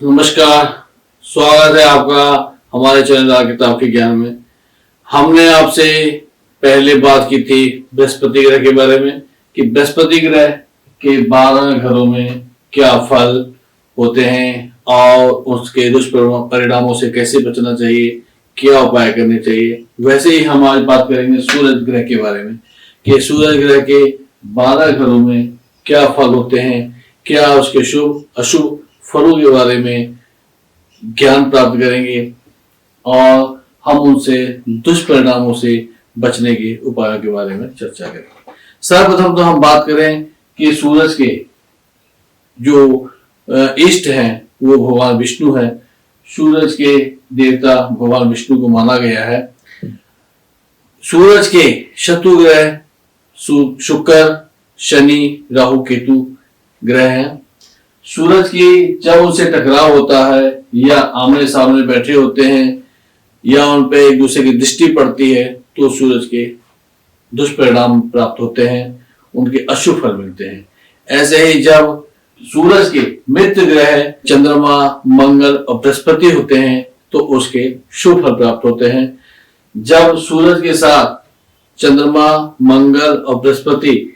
नमस्कार। स्वागत है आपका हमारे चैनल राज किताब के ज्ञान में। हमने आपसे पहले बात की थी बृहस्पति ग्रह के बारे में कि बृहस्पति ग्रह के 12 घरों में क्या फल होते हैं और उसके दुष्परिणामों से कैसे बचना चाहिए, क्या उपाय करने चाहिए। वैसे ही हम आज बात करेंगे सूरज ग्रह के बारे में कि सूरज ग्रह के 12 घरों में क्या फल होते हैं, क्या उसके शुभ अशुभ फलों के बारे में ज्ञान प्राप्त करेंगे और हम उनसे दुष्परिणामों से बचने के उपायों के बारे में चर्चा करेंगे। सर्वप्रथम तो हम बात करें कि सूरज के जो इष्ट हैं वो भगवान विष्णु है। सूरज के देवता भगवान विष्णु को माना गया है। सूरज के शत्रु ग्रह शुक्र, शनि, राहु, केतु ग्रह हैं। सूरज की जब उनसे टकराव होता है या आमने सामने बैठे होते हैं या उन पे एक दूसरे की दृष्टि पड़ती है तो सूरज के दुष्परिणाम प्राप्त होते हैं, उनके अशुभ फल मिलते हैं। ऐसे ही जब सूरज के मित्र ग्रह चंद्रमा, मंगल और बृहस्पति होते हैं तो उसके शुभ फल प्राप्त होते हैं। जब सूरज के साथ चंद्रमा, मंगल और बृहस्पति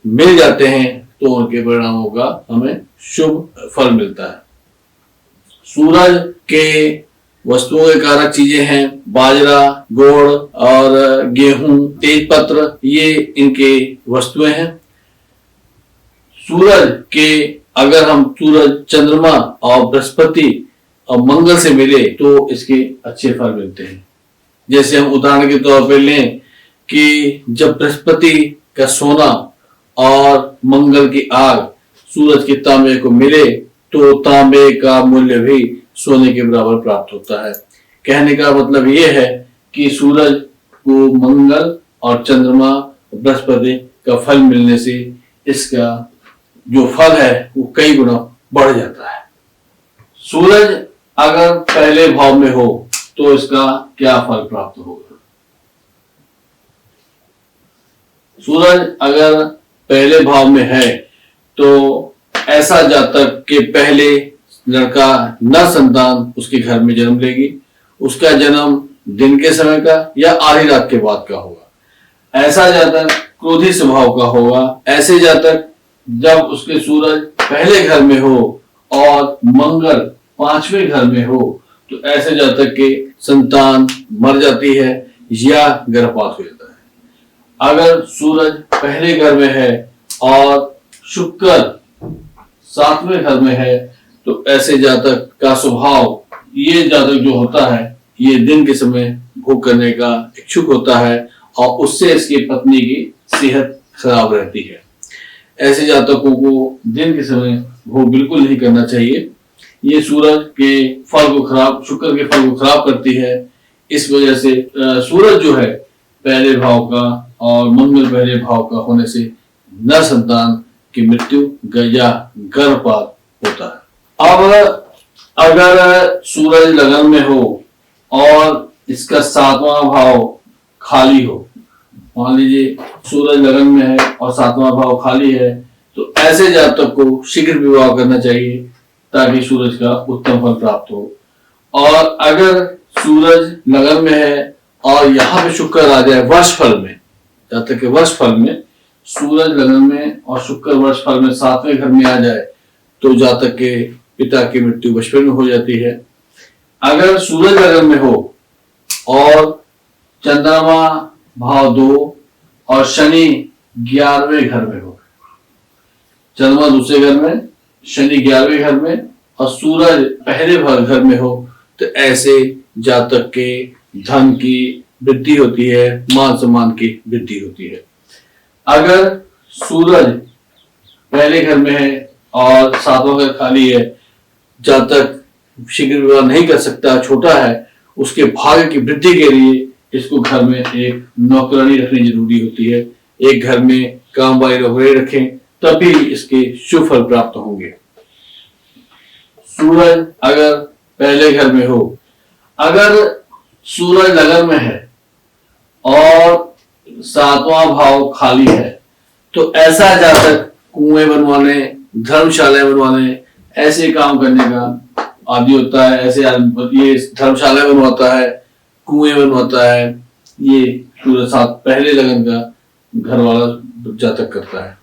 मिल जाते हैं तो उनके परिणामों का हमें शुभ फल मिलता है। सूरज के वस्तुओं के कारक चीजें हैं बाजरा, गुड़ और गेहूं, तेजपत्र, ये इनके वस्तुएं हैं। सूरज के अगर हम सूरज, चंद्रमा और बृहस्पति और मंगल से मिले तो इसके अच्छे फल मिलते हैं। जैसे हम उदाहरण के तौर पर लें कि जब बृहस्पति का सोना और मंगल की आग सूरज के तांबे को मिले तो तांबे का मूल्य भी सोने के बराबर प्राप्त होता है। कहने का मतलब यह है कि सूरज को मंगल और चंद्रमा और बृहस्पति का फल मिलने से इसका जो फल है वो कई गुना बढ़ जाता है। सूरज अगर पहले भाव में हो तो इसका क्या फल प्राप्त होगा। सूरज अगर पहले भाव में है तो ऐसा जातक के पहले लड़का न संतान उसके घर में जन्म लेगी। उसका जन्म दिन के समय का या आधी रात के बाद का होगा। ऐसा जातक क्रोधी स्वभाव का होगा। ऐसे जातक जब उसके सूरज पहले घर में हो और मंगल 5वें घर में हो तो ऐसे जातक के संतान मर जाती है या गर्भपात हो जाता है। अगर सूरज पहले घर में है और शुक्र 7वें घर में है तो ऐसे जातक का स्वभाव, ये जातक जो होता है ये दिन के समय भोग करने का इच्छुक होता है और उससे इसकी पत्नी की सेहत खराब रहती है। ऐसे जातकों को दिन के समय भोग बिल्कुल नहीं करना चाहिए। ये सूरज के फल को खराब, शुक्र के फल को खराब करती है। इस वजह से सूरज जो है पहले भाव का और मंगल पहले भाव का होने से न संतान की मृत्यु या गर्भपात होता है। अब अगर सूरज लगन में हो और इसका 7वां भाव खाली हो, मान लीजिए सूरज लगन में है और 7वां भाव खाली है तो ऐसे जातक को शीघ्र विवाह करना चाहिए ताकि सूरज का उत्तम फल प्राप्त हो। और अगर सूरज लगन में है और यहाँ पे शुक्र आ जाए वर्ष फल में, जातक के वर्ष फल में सूरज लगन में और शुक्र वर्ष फल में 7वें घर में आ जाए तो जातक के पिता की मृत्यु बचपन में हो जाती है। अगर सूरज लगन में हो और चंद्रमा भाव 2 और शनि 11वें घर में हो, चंद्रमा दूसरे घर में, शनि 11वें घर में और सूरज पहले घर में हो तो ऐसे जातक के धन की वृद्धि होती है, मान सम्मान की वृद्धि होती है। अगर सूरज पहले घर में है और 7वां घर खाली है, जातक शीघ्र विवाह नहीं कर सकता, छोटा है, उसके भाग्य की वृद्धि के लिए इसको घर में एक नौकरानी रखनी जरूरी होती है। एक घर में काम वाली नौकरानी रखें तभी इसके शुभ फल प्राप्त होंगे। सूरज अगर पहले घर में हो, अगर सूरज लगन में है और 7वां भाव खाली है तो ऐसा जातक कुएं बनवाने, धर्मशालाएं बनवाने, ऐसे काम करने का आदि होता है, ऐसे ये धर्मशाला बनवाता है, कुएं बनवाता है, ये सूरज साथ पहले लगन का घर वाला जातक करता है।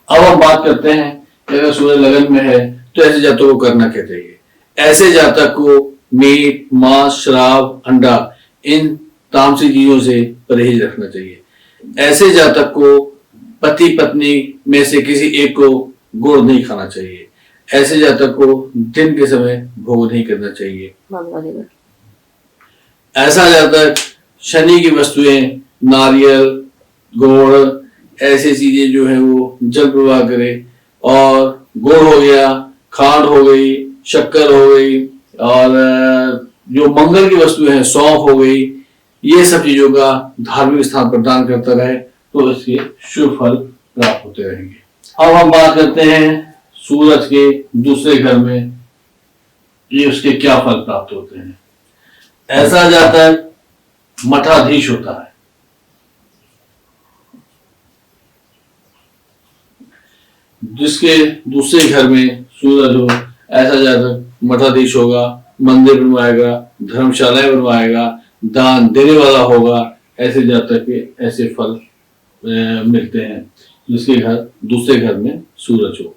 अब हम बात करते हैं कि अगर सूरज लगन में है तो ऐसे जातक को करना क्या चाहिए। ऐसे जातक को मीट, मांस, शराब, अंडा, इन तामसी चीजों से परहेज रखना चाहिए। ऐसे जातक को पति पत्नी में से किसी एक को गुड़ नहीं खाना चाहिए। ऐसे जातक को दिन के समय भोग नहीं करना चाहिए। ऐसा जातक शनि की वस्तुएं, नारियल, गुड़, ऐसी चीजें जो है वो जल प्रवाह करे, और गुड़ हो गया, खांड हो गई, शक्कर हो गई, और जो मंगल की वस्तुएं हैं, सौंफ हो गई, ये सब चीजों का धार्मिक स्थान प्रदान करता रहे तो इसके शुभ फल प्राप्त होते रहेंगे। अब हम बात करते हैं सूरज के दूसरे घर में ये उसके क्या फल प्राप्त होते हैं। ऐसा जातक मठाधीश होता है। जिसके दूसरे घर में सूरज हो, ऐसा जातक मठाधीश होगा, मंदिर बनवाएगा, धर्मशालाएं बनवाएगा, दान देने वाला होगा। ऐसे जातक के ऐसे फल मिलते हैं जिसके घर दूसरे घर में सूरज हो।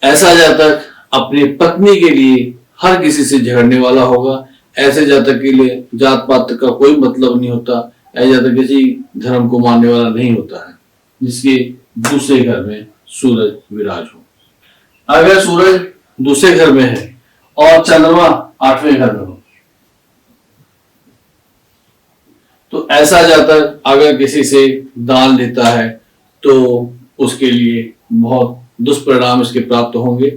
ऐसा जातक अपनी पत्नी के लिए हर किसी से झगड़ने वाला होगा। ऐसे जातक के लिए जात पात का कोई मतलब नहीं होता। ऐसा जातक किसी धर्म को मानने वाला नहीं होता है जिसके दूसरे घर में सूरज विराज हो। अगर सूरज दूसरे घर में है और चंद्रमा 8वें घर में हो तो ऐसा जातक अगर किसी से दान लेता है तो उसके लिए बहुत दुष्परिणाम इसके प्राप्त होंगे।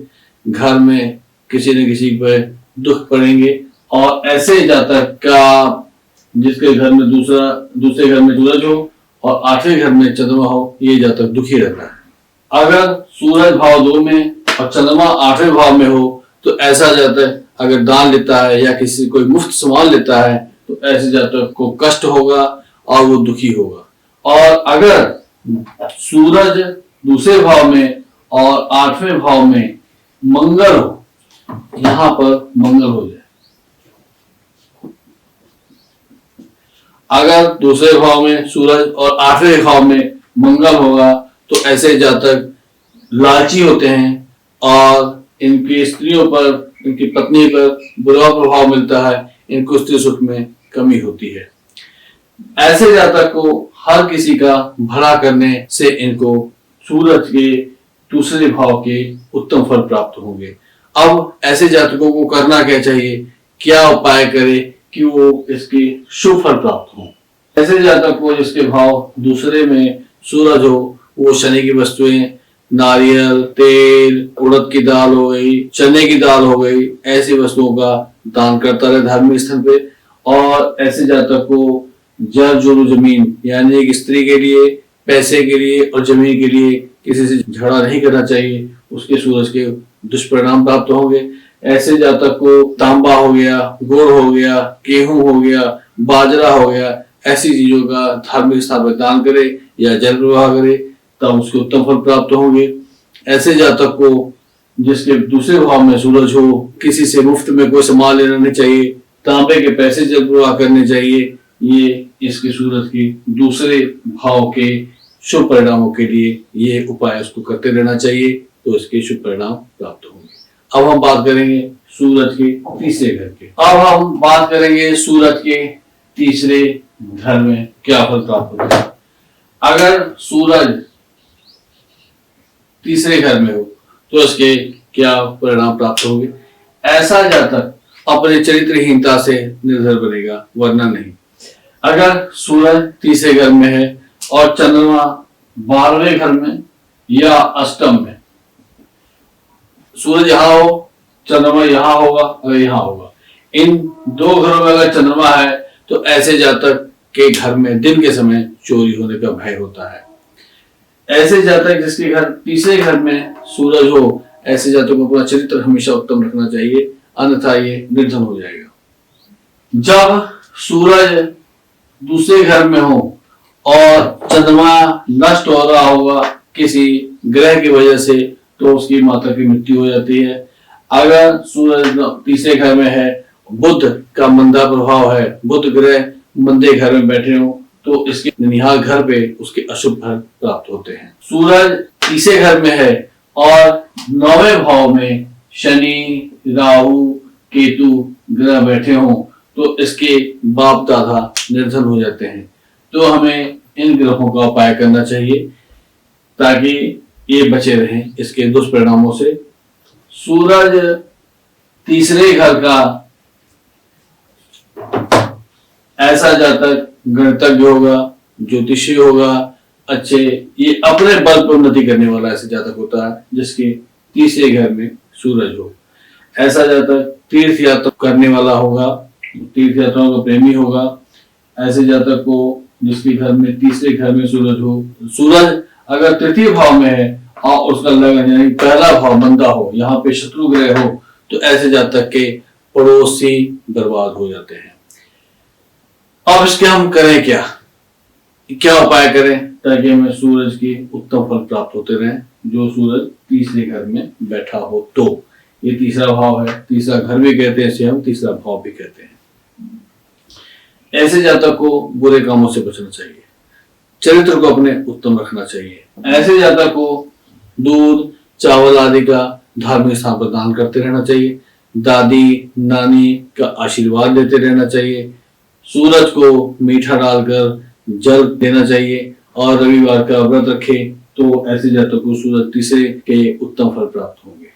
घर में किसी न किसी पर दुख पड़ेंगे, और ऐसे जातक का जिसके घर में दूसरे घर में सूरज हो और 8वें घर में चंद्रमा हो, ये जातक दुखी रहता है। अगर सूरज भाव 2 में और चंद्रमा 8वें भाव में हो तो ऐसा जातक अगर दान लेता है या किसी कोई मुफ्त सामान लेता है तो ऐसे जातक को कष्ट होगा और वो दुखी होगा। और अगर सूरज दूसरे भाव में और 8वें भाव में मंगल हो, यहां पर मंगल हो जाए, अगर दूसरे भाव में सूरज और 8वें भाव में मंगल होगा तो ऐसे जातक लालची होते हैं और इनकी स्त्रियों पर, इनकी पत्नी पर बुरा प्रभाव मिलता है, इनको स्त्री सुख में कमी होती है। ऐसे जातक को हर किसी का भला करने से इनको सूरज के दूसरे भाव के उत्तम फल प्राप्त होंगे। अब ऐसे जातकों को करना क्या चाहिए, क्या उपाय करे कि वो इसके शुभ फल प्राप्त हो। ऐसे जातक को जिसके भाव दूसरे में सूरज हो, वो शनि की वस्तुएं, नारियल, तेल, उड़द की दाल हो गई, चने की दाल हो गई, ऐसी वस्तुओं का दान करता रहे धार्मिक स्थल पे। और ऐसे जातक को जर जोरू जमीन, यानी एक स्त्री के लिए, पैसे के लिए और जमीन के लिए किसी से झगड़ा नहीं करना चाहिए, उसके सूरज के दुष्परिणाम प्राप्त होंगे। ऐसे जातक को तांबा हो गया, गुड़ हो गया, गेहूं हो गया, बाजरा हो गया, ऐसी चीजों का धार्मिक स्थान पर दान करे या जल प्रवाह करे तब उसको उत्तम फल प्राप्त होंगे। ऐसे जातक को जिसके दूसरे भाव में सूरज हो, किसी से मुफ्त में कोई सामान लेना नहीं चाहिए, तांबे के पैसे जल प्रवाह करने चाहिए। ये इसके सूरज के दूसरे भाव के शुभ परिणामों के लिए ये उपाय उसको करते रहना चाहिए तो इसके शुभ परिणाम प्राप्त होंगे। अब हम बात करेंगे सूरज के तीसरे घर के। अब हम बात करेंगे सूरज के तीसरे घर में क्या फल प्राप्त होता है। अगर सूरज तीसरे घर में हो तो इसके क्या परिणाम प्राप्त होंगे। ऐसा जातक अपने चरित्रहीनता से निर्भर बनेगा, वरना नहीं। अगर सूरज तीसरे घर में है और चंद्रमा 12वें घर में या अष्टम में, सूरज यहां हो, चंद्रमा यहां होगा, अगर यहां होगा, इन दो घरों में अगर चंद्रमा है तो ऐसे जातक के घर में दिन के समय चोरी होने का भय होता है। ऐसे जातक जिसके घर तीसरे घर में सूरज हो, ऐसे जातक को अपना चरित्र हमेशा उत्तम रखना चाहिए, अन्यथा ये निर्धन हो जाएगा। जब सूरज दूसरे घर में हो और चंद्रमा नष्ट हो रहा होगा किसी ग्रह की वजह से तो उसकी माता की मृत्यु हो जाती है। अगर सूरज तीसरे घर में है, बुध का मंदा प्रभाव है, बुध ग्रह मंदे घर में बैठे हो, तो इसके निहाल घर पे उसके अशुभ फल प्राप्त होते हैं। सूरज तीसरे घर में है और 9वें भाव में शनि, राहु, केतु ग्रह बैठे हों तो इसके बाप दादा निर्धन हो जाते हैं। तो हमें इन ग्रहों का उपाय करना चाहिए ताकि ये बचे रहें इसके दुष्परिणामों से। सूरज तीसरे घर का ऐसा जातक गणितज्ञ होगा, ज्योतिषी होगा, अच्छे ये अपने बल पर उन्नति करने वाला ऐसा जातक होता है जिसके तीसरे घर में सूरज हो। ऐसा जातक तीर्थ यात्रा करने वाला होगा, तीर्थ यात्राओं का प्रेमी होगा। ऐसे जातक को जिसके घर में तीसरे घर में सूरज हो, सूरज अगर तृतीय भाव में है और उसका लगन यानी पहला भाव मंदा हो, यहाँ पे शत्रु ग्रह हो, तो ऐसे जातक के पड़ोसी बर्बाद हो जाते हैं। अब इसके हम करें क्या उपाय करें ताकि हमें सूरज के उत्तम फल प्राप्त होते रहें जो सूरज तीसरे घर में बैठा हो। तो ये तीसरा भाव है, तीसरा घर भी कहते हैं इसे हम, तीसरा भाव भी कहते हैं। ऐसे जातक को बुरे कामों से बचना चाहिए, चरित्र को अपने उत्तम रखना चाहिए। ऐसे जातक को दूध, चावल आदि का धार्मिक स्थान पर दान करते रहना चाहिए। दादी, नानी का आशीर्वाद लेते रहना चाहिए। सूरज को मीठा डालकर जल देना चाहिए और रविवार का व्रत रखे तो ऐसे जातक को सूरज तीसरे के उत्तम फल प्राप्त होंगे।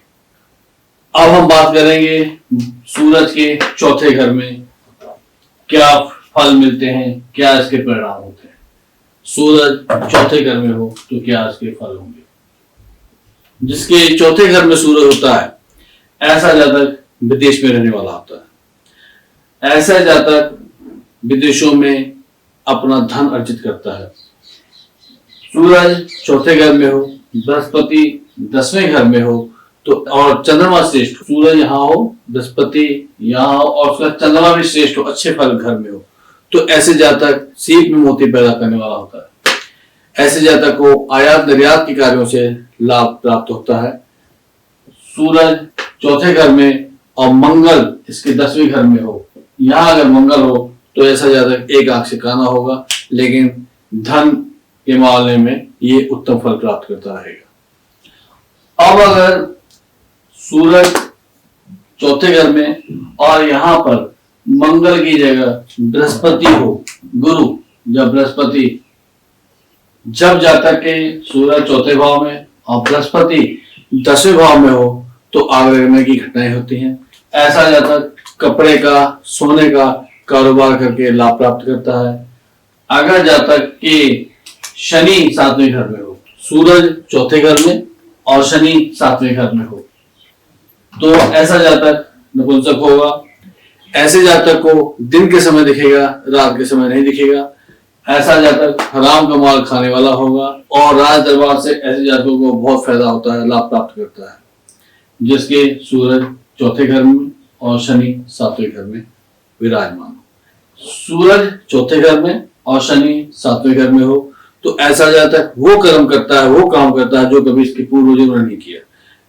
अब हम बात करेंगे सूरज के चौथे घर में क्या फल मिलते हैं, क्या इसके परिणाम होते हैं। सूरज चौथे घर में हो तो क्या इसके फल होंगे। जिसके चौथे घर में सूरज होता है ऐसा जातक विदेश में रहने वाला होता है। ऐसा जातक विदेशों में अपना धन अर्जित करता है। सूरज चौथे घर में हो, बृहस्पति 10वें घर में हो तो और चंद्रमा श्रेष्ठ, सूरज यहाँ हो, बृहस्पति यहाँ हो और उसका चंद्रमा भी श्रेष्ठ हो, अच्छे फल घर में हो, तो ऐसे जातक सीप में मोती पैदा करने वाला होता है। ऐसे जातक को आयात निर्यात के कार्यों से लाभ प्राप्त होता है। सूरज चौथे घर में और मंगल इसके 10वें घर में हो, यहाँ अगर मंगल हो तो ऐसा जातक एक आंख से काना होगा लेकिन धन के मामले में ये उत्तम फल प्राप्त करता रहेगा। अब अगर सूरज चौथे घर में और यहाँ पर मंगल की जगह बृहस्पति हो, गुरु, जब जातक के सूरज चौथे भाव में और बृहस्पति 10वें भाव में हो तो आगमन की घटनाएं होती हैं। ऐसा जातक कपड़े का, सोने का कारोबार करके लाभ प्राप्त करता है। अगर जातक के शनि 7वें घर में हो, सूरज चौथे घर में और शनि 7वें घर में हो तो ऐसा जातक नपुंसक होगा। ऐसे जातक को दिन के समय दिखेगा, रात के समय नहीं दिखेगा। ऐसा जातक हराम का माल खाने वाला होगा और राज दरबार से ऐसे जातकों को बहुत फायदा होता है, लाभ प्राप्त करता है। जिसके सूरज चौथे घर में और शनि 7वें घर में विराजमान हो। सूरज चौथे घर में और शनि 7वें घर में हो तो ऐसा जातक वो कर्म करता है, वो काम करता है जो कभी इसके पूर्वजों ने नहीं किया।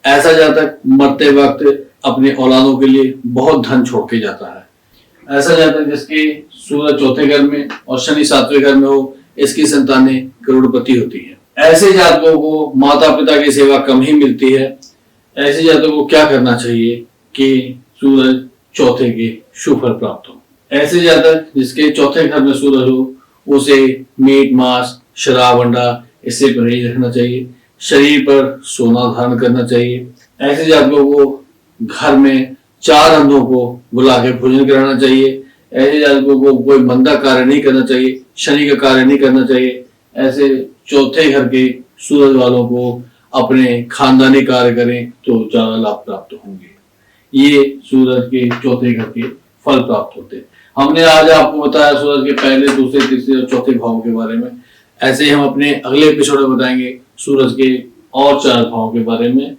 ऐसा जातक मरते वक्त अपने औलादों के लिए बहुत धन छोड़ के जाता है। ऐसा जातक जिसके सूरज चौथे घर में और शनि 7वें घर में हो, इसकी संतानें करोड़पति होती है। ऐसे जातकों को माता पिता की सेवा कम ही मिलती है। ऐसे जातकों को क्या करना चाहिए कि सूरज चौथे के शुभ फल प्राप्त हो। ऐसे जातक जिसके चौथे घर में सूरज हो उसे मीट, मांस, शराब, अंडा इससे परहेज रखना चाहिए। शरीर पर सोना धारण करना चाहिए। ऐसे जातकों को घर में 4 अंधों को बुला के भोजन कराना चाहिए। ऐसे जातकों को कोई मंदा कार्य नहीं करना चाहिए, शनि का कार्य नहीं करना चाहिए। ऐसे चौथे घर के सूरज वालों को अपने खानदानी कार्य करें तो ज्यादा लाभ प्राप्त होंगे। ये सूरज के चौथे घर के फल प्राप्त होते हैं। हमने आज आपको बताया सूरज के पहले, दूसरे, तीसरे और चौथे भाव के बारे में। ऐसे हम अपने अगले एपिसोड में बताएंगे सूरज के और 4 भाव के बारे में,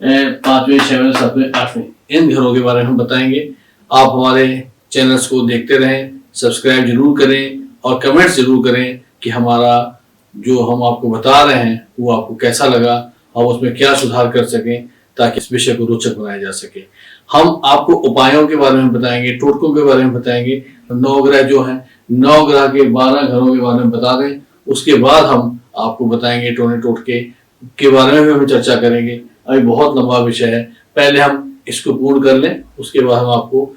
5वें, 6वें, 7वें, 8वें इन घरों के बारे में हम बताएंगे। आप हमारे चैनल्स को देखते रहें, सब्सक्राइब जरूर करें और कमेंट जरूर करें कि हमारा जो हम आपको बता रहे हैं वो आपको कैसा लगा और उसमें क्या सुधार कर सकें ताकि इस विषय को रोचक बनाया जा सके। हम आपको उपायों के बारे में बताएंगे, टोटकों के बारे में बताएंगे, 9 ग्रह जो हैं 9 ग्रह के 12 घरों के बारे में बता दें। उसके बाद हम आपको बताएंगे टोने टोटके के बारे में भी हम चर्चा करेंगे। अभी बहुत लंबा विषय है, पहले हम इसको पूर्ण कर लें, उसके बाद हम आपको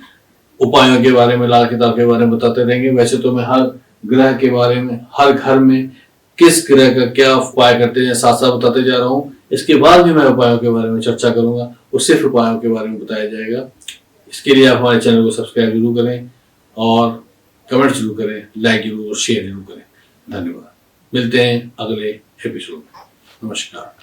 उपायों के बारे में, लाल किताब के बारे में बताते रहेंगे। वैसे तो मैं हर ग्रह के बारे में, हर घर में किस ग्रह का क्या उपाय करते हैं साथ साथ बताते जा रहा हूँ। इसके बाद भी मैं उपायों के बारे में चर्चा करूंगा और सिर्फ उपायों के बारे में बताया जाएगा। इसके लिए आप हमारे चैनल को सब्सक्राइब जरूर करें और कमेंट जरूर करें, लाइक जरूर और शेयर जरूर करें। धन्यवाद। मिलते हैं अगले एपिसोड में। नमस्कार।